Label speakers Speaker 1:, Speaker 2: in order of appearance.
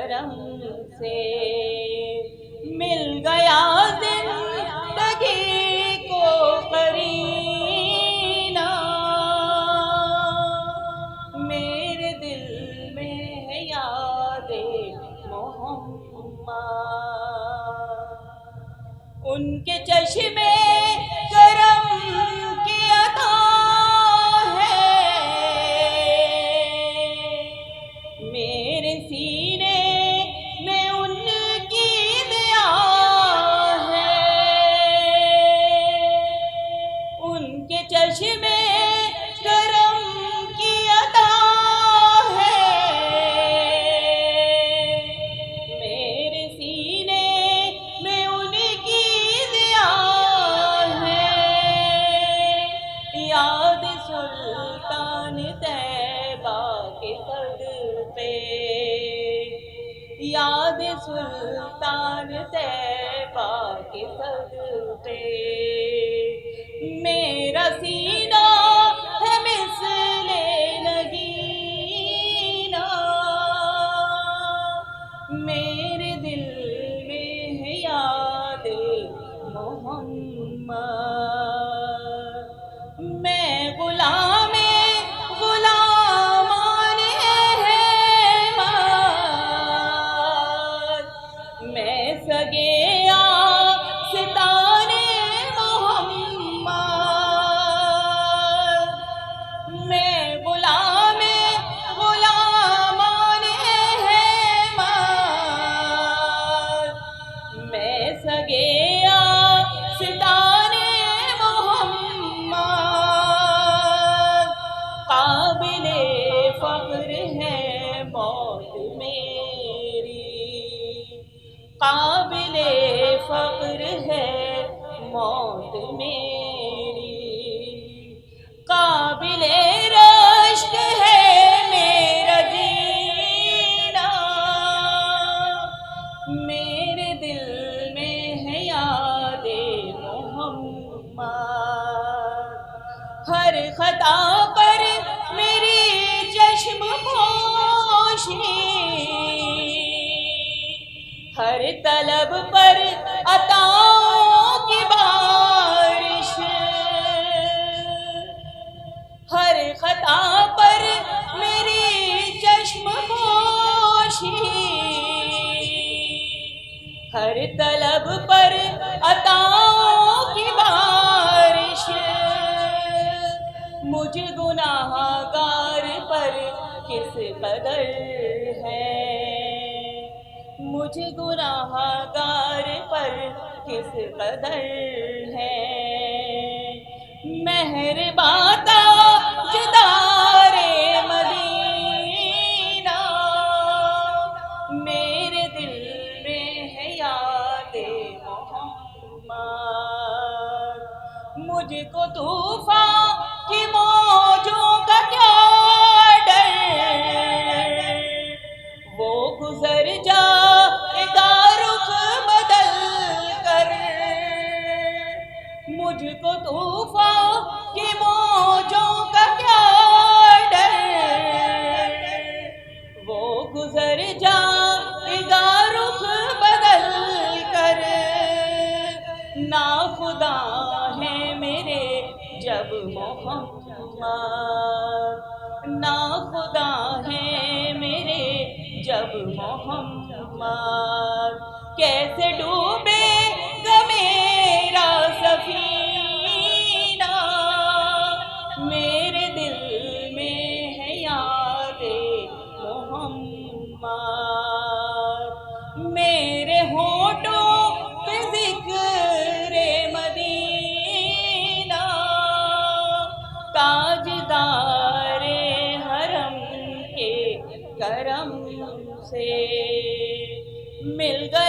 Speaker 1: کرم سے مل گیا زندگی کو قرینہ، میرے دل میں ہے یاد محمد، ان کے چشمے کرم کی عطا ہے، میرے سینے میں ان کی دیا ہے، ان کے چشمے کرم کی عطا ہے، میرے سینے میں ان کی دیا ہے، یاد سلطان طیبہ کے صدقے، یاد سلطان طیبہ کے صدقے، میرا سینہ ہے مثل نگینہ، میرے دل میں ہے یاد محمد، میں غلام غلامان احمد، میں سگے آستان محمد، میں غلام غلامان احمد، میں سگے آستان محمد، قابل فخر ہے موت میری، قابل فخر ہے موت میری، قابل رشک ہے میرا جینا، میرے دل میں ہے یاد محمد، ہر خطا پر میری چشم پوشی، ہر طلب پر عطاؤں کی بارش، ہر خطا پر میری چشم پوشی، ہر طلب پر عطاؤں کی بارش، مجھ گناہ گار پر کس قدر ہے، مجھ گناہ گار پر کس قدر ہے، مہرباں تاجدار مدینہ، میرے دل میں ہے یاد محمد، مجھ کو طوفان کی موجوں کا کیا ڈر، وہ گزر جائے گا رخ بدل کر، مجھ کو طوفان کی موجوں کا کیا ڈر، وہ گزر جائے گا رخ بدل کر، ناخدا ہے میرے جب محمد، ناخدا ہے میرے جب محمد، کیسے ڈوبے گا میرا سفینہ، میرے دل میں ہے یاد محمد، میرے ہونٹوں پہ ذکر مدینہ، تاجدار حرم کے کرم سے مل گیا